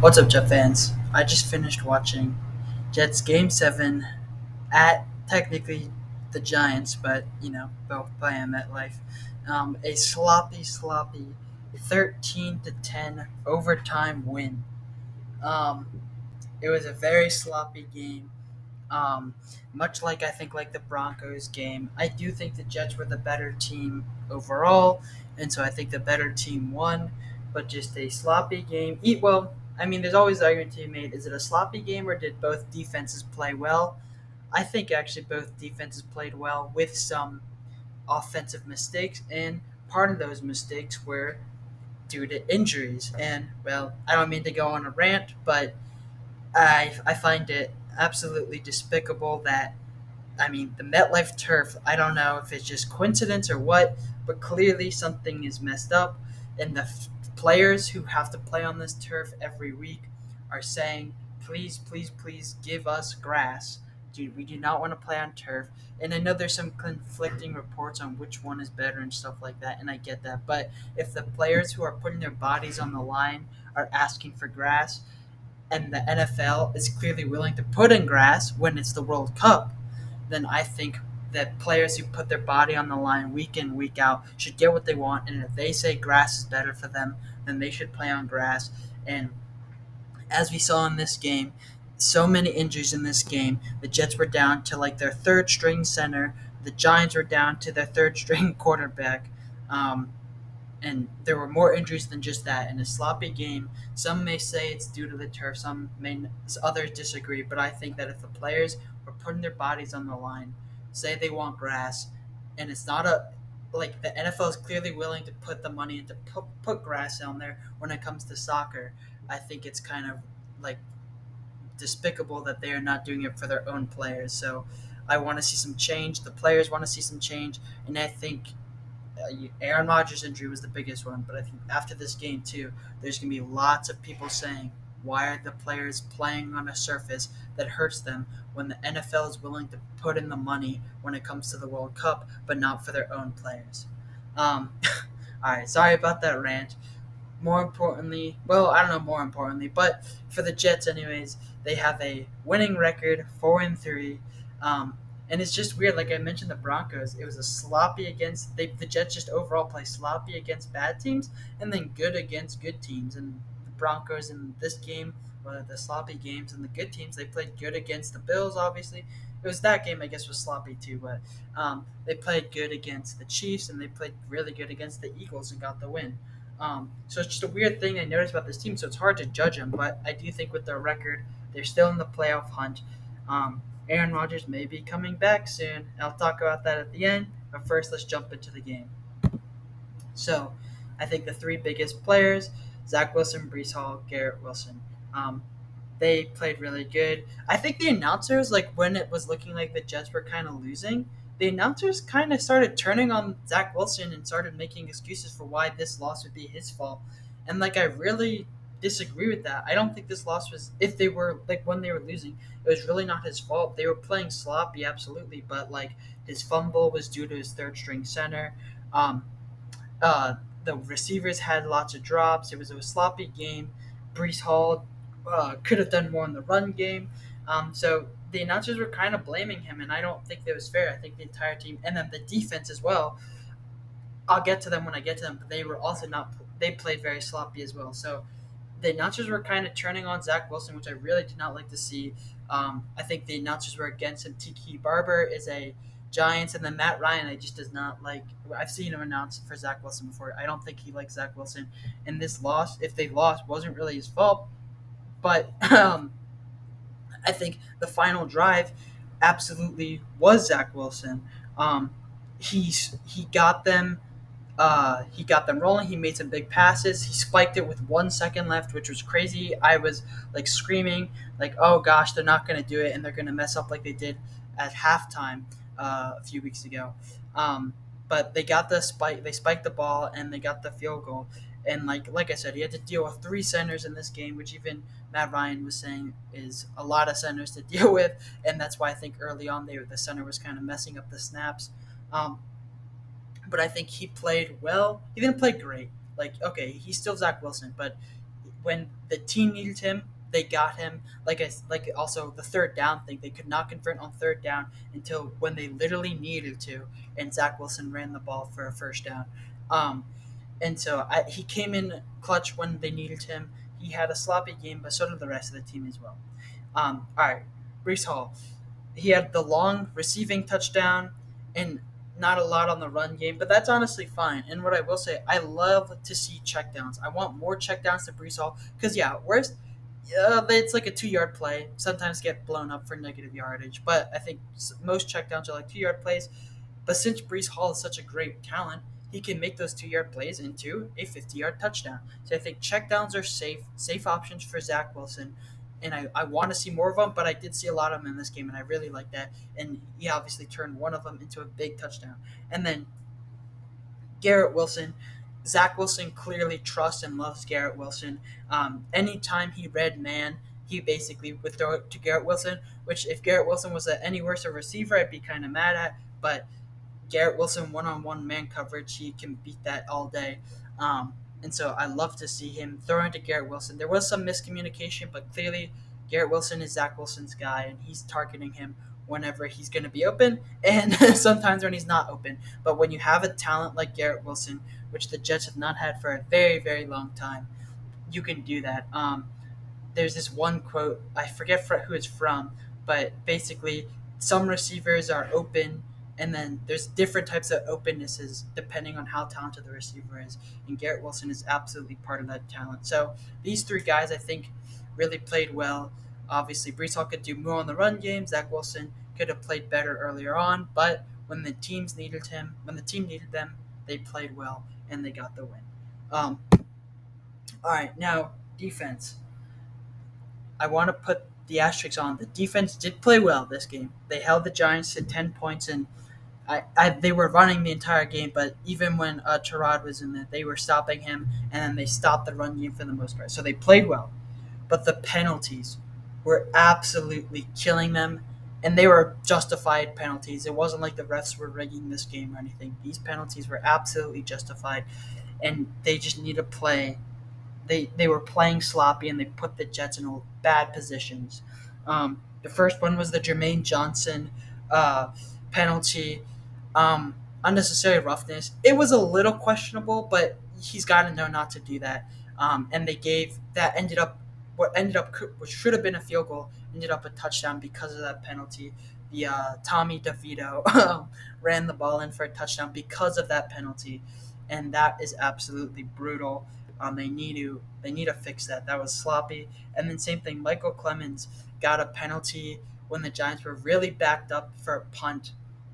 What's up, Jet fans? I just finished watching Jets Game 7 at technically the Giants, but both play at MetLife. A sloppy 13-10 overtime win. Um, it was a very sloppy game. Um, Much like I think like the Broncos game, I do think the Jets were the better team overall, and so I think the better team won. But just a sloppy game. I mean, there's always the argument to be made: is it a sloppy game or did both defenses play well? I think actually both defenses played well with some offensive mistakes, and part of those mistakes were due to injuries. And I don't mean to go on a rant, but I find it absolutely despicable that the MetLife turf, I don't know if it's just coincidence or what, but clearly something is messed up. And the players who have to play on this turf every week are saying, please, please, please give us grass. Dude, we do not want to play on turf. And I know there's some conflicting reports on which one is better and stuff like that, and I get that. But if the players who are putting their bodies on the line are asking for grass, and the NFL is clearly willing to put in grass when it's the World Cup, then I think that players who put their body on the line week in, week out should get what they want. And if they say grass is better for them, then they should play on grass. And as we saw in this game, so many injuries in this game. The Jets were down to like their third string center. The Giants were down to their third string quarterback. Um, and there were more injuries than just that in a sloppy game. Some may say it's due to the turf, others disagree, but I think that if the players were putting their bodies on the line, say they want grass, and it's not a like the NFL is clearly willing to put the money into put grass down there when it comes to soccer. I think it's kind of like despicable that they are not doing it for their own players. So I want to see some change. The players want to see some change, and I think Aaron Rodgers' injury was the biggest one, but I think after this game too, there's gonna be lots of people saying, "Why are the players playing on a surface that hurts them when the NFL is willing to put in the money when it comes to the World Cup, but not for their own players?" Um, all right, sorry about that rant. More importantly, I don't know more importantly, but for the Jets, anyways, they have a winning record, 4-3. And it's just weird. Like I mentioned, the Broncos, it was a sloppy against the Jets. Just overall play sloppy against bad teams, and then good against good teams. And the Broncos in this game, the sloppy games and the good teams, they played good against the Bills. Obviously, it was that game. I guess was sloppy too, but they played good against the Chiefs, and they played really good against the Eagles and got the win. So it's just a weird thing I noticed about this team. So it's hard to judge them, but I do think with their record, they're still in the playoff hunt. Aaron Rodgers may be coming back soon. I'll talk about that at the end. But first, let's jump into the game. So I think the three biggest players: Zach Wilson, Brees Hall, Garrett Wilson. Um, they played really good. I think the announcers, like when it was looking like the Jets were kind of losing, the announcers kind of started turning on Zach Wilson and started making excuses for why this loss would be his fault. And like I really disagree with that. I don't think this loss was if they were like when they were losing, it was really not his fault. They were playing sloppy, absolutely, but like his fumble was due to his third string center. Um, the receivers had lots of drops. It was a sloppy game. Brees Hall could have done more in the run game. So the announcers were kind of blaming him, and I don't think that was fair. I think the entire team, and then the defense as well. I'll get to them when I get to them, but they were also not. They played very sloppy as well. So the announcers were kind of turning on Zach Wilson, which I really did not like to see. I think the announcers were against him. Tiki Barber is a Giants, and then Matt Ryan, I just does not like. I've seen him announce for Zach Wilson before. I don't think he likes Zach Wilson. And this loss, if they lost, wasn't really his fault. But I think the final drive absolutely was Zach Wilson. Um, he got them he got them rolling. He made some big passes. He spiked it with 1 second left, which was crazy. I was like screaming, like, "Oh gosh, they're not going to do it, and they're going to mess up like they did at halftime a few weeks ago." Um, but they got the spike. They spiked the ball and they got the field goal. And like I said, he had to deal with three centers in this game, which even Matt Ryan was saying is a lot of centers to deal with, and that's why I think early on the center was kind of messing up the snaps. Um, but I think he played well. He didn't play great. Like, okay, he's still Zach Wilson, but when the team needed him, they got him. Like also the third down thing, they could not convert on third down until when they literally needed to, and Zach Wilson ran the ball for a first down. Um, and so he came in clutch when they needed him. He had a sloppy game, but so did the rest of the team as well. All right, Brees Hall. He had the long receiving touchdown and not a lot on the run game, but that's honestly fine. And what I will say, I love to see checkdowns. I want more checkdowns to Brees Hall because yeah, worst. It's like a 2 yard play. Sometimes get blown up for negative yardage, but I think most checkdowns are like 2 yard plays. But since Brees Hall is such a great talent, he can make those 2 yard plays into a 50-yard touchdown. So I think checkdowns are safe options for Zach Wilson. And I want to see more of them, but I did see a lot of them in this game, and I really like that. And he obviously turned one of them into a big touchdown. And then Garrett Wilson. Zach Wilson clearly trusts and loves Garrett Wilson. Anytime he read man, he basically would throw it to Garrett Wilson, which if Garrett Wilson was any worse a receiver, I'd be kind of mad at. But Garrett Wilson one-on-one man coverage, he can beat that all day. And so I love to see him throw into Garrett Wilson. There was some miscommunication, but clearly Garrett Wilson is Zach Wilson's guy, and he's targeting him whenever he's going to be open and sometimes when he's not open. But when you have a talent like Garrett Wilson, which the Jets have not had for a very, very long time, you can do that. There's this one quote, I forget who it's from, but basically some receivers are open and then there's different types of opennesses depending on how talented the receiver is. And Garrett Wilson is absolutely part of that talent. So these three guys, I think, really played well. Obviously, Brees Hall could do more on the run game. Zach Wilson could have played better earlier on, but when the team needed them, they played well and they got the win. Um, all right, now defense. I want to put the asterisks on. The defense did play well this game. They held the Giants to 10 points, and they were running the entire game, but even when Tyrod was in there, they were stopping him, and then they stopped the run game for the most part. So they played well. But the penalties were absolutely killing them, and they were justified penalties. It wasn't like the refs were rigging this game or anything. These penalties were absolutely justified, and they just need to play they were playing sloppy and they put the Jets in bad positions. The first one was the Jermaine Johnson uh, penalty, unnecessary roughness. It was a little questionable, but he's got to know not to do that. And they gave that which should have been a field goal ended up a touchdown because of that penalty. The Tommy DeVito ran the ball in for a touchdown because of that penalty, and that is absolutely brutal. They need to fix that. That was sloppy. And then same thing. Michael Clemens got a penalty when the Giants were really backed up for a punt,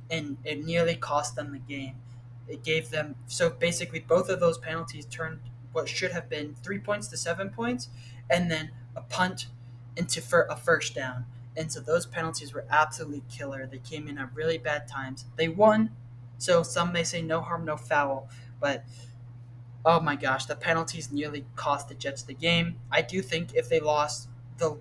and it nearly cost them the game. It gave them so basically both of those penalties turned what should have been 3 points to 7 points, and then a punt into for a first down. And so those penalties were absolutely killer. They came in at really bad times. They won, so some may say no harm, no foul, but oh my gosh, the penalties nearly cost the Jets the game. I do think if they lost, the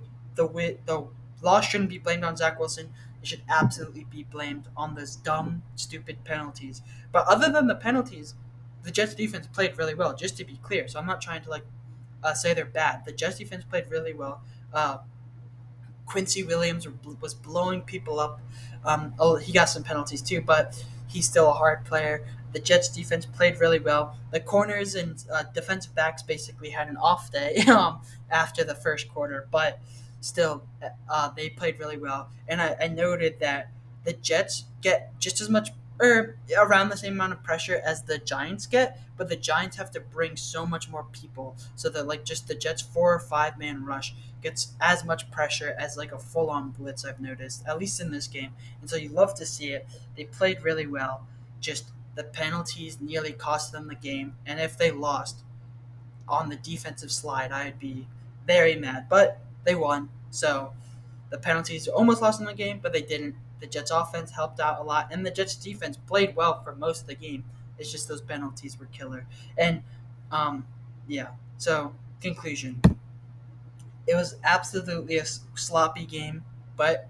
loss shouldn't be blamed on Zach Wilson. It should absolutely be blamed on those dumb, stupid penalties. But other than the penalties, the Jets defense played really well. Just to be clear, so I'm not trying to say they're bad. The Jets defense played really well. Quincy Williams was blowing people up. He got some penalties too, but he's still a hard player. The Jets defense played really well. The corners and defensive backs basically had an off day after the first quarter, but still, they played really well. And I noted that the Jets get just as much or around the same amount of pressure as the Giants get, but the Giants have to bring so much more people so that just the Jets 4 or 5 man rush gets as much pressure as a full on blitz. I've noticed at least in this game, and so you love to see it. They played really well. Just the penalties nearly cost them the game, and if they lost on the defensive slide, I'd be very mad. But they won, so the penalties almost lost them the game, but they didn't. The Jets offense helped out a lot, and the Jets defense played well for most of the game. It's just those penalties were killer. And yeah. So conclusion: it was absolutely a sloppy game, but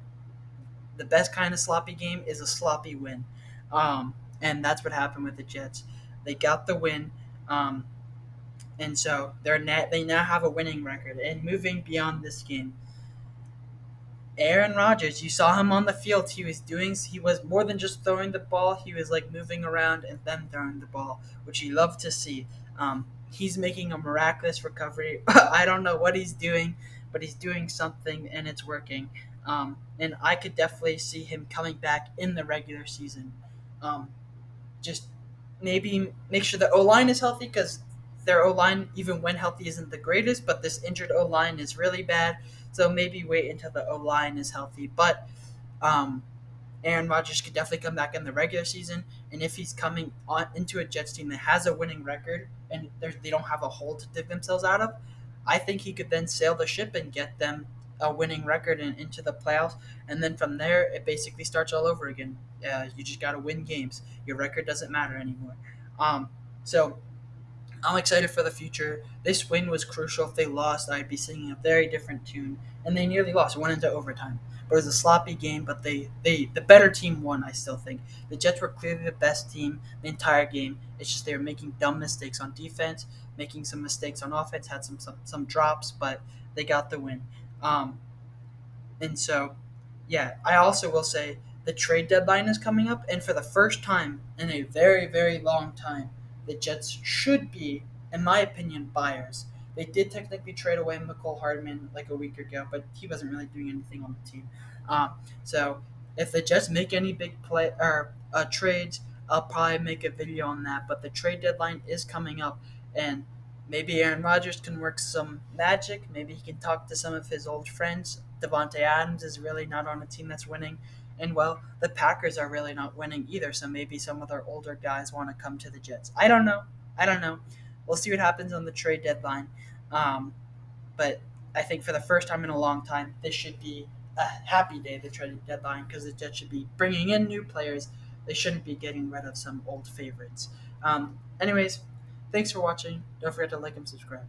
the best kind of sloppy game is a sloppy win. And that's what happened with the Jets. They got the win. Um, and so they now have a winning record. And moving beyond this game, Aaron Rodgers, you saw him on the field. He was more than just throwing the ball. He was like moving around and then throwing the ball, which he loved to see. He's making a miraculous recovery. I don't know what he's doing, but he's doing something and it's working. And I could definitely see him coming back in the regular season. Um, just maybe make sure the O line is healthy, because their O line, even when healthy, isn't the greatest. But this injured O line is really bad. So maybe wait until the O line is healthy. But um, Aaron Rodgers could definitely come back in the regular season. And if he's coming on into a Jets team that has a winning record and they don't have a hole to dig themselves out of, I think he could then sail the ship and get them a winning record and into the playoffs. And then from there, it basically starts all over again. You just got to win games. Your record doesn't matter anymore. So I'm excited for the future. This win was crucial. If they lost, I'd be singing a very different tune. And they nearly lost. It went into overtime. But it was a sloppy game, but the better team won, I still think. The Jets were clearly the best team the entire game. It's just they were making dumb mistakes on defense, making some mistakes on offense, had some drops, but they got the win. Um, and so, yeah, I also will say the trade deadline is coming up, and for the first time in a very, very long time, the Jets should be, in my opinion, buyers. They did technically trade away McCole Hardman like a week ago, but he wasn't really doing anything on the team. Um, so if the Jets make any big play or trades, I'll probably make a video on that. But the trade deadline is coming up, and maybe Aaron Rodgers can work some magic. Maybe he can talk to some of his old friends. Devontae Adams is really not on a team that's winning. And well, the Packers are really not winning either, so maybe some of their older guys want to come to the Jets. I don't know. I don't know. We'll see what happens on the trade deadline. Um, but I think for the first time in a long time, this should be a happy day, the trade deadline, because the Jets should be bringing in new players. They shouldn't be getting rid of some old favorites. Anyways, thanks for watching. Don't forget to like and subscribe.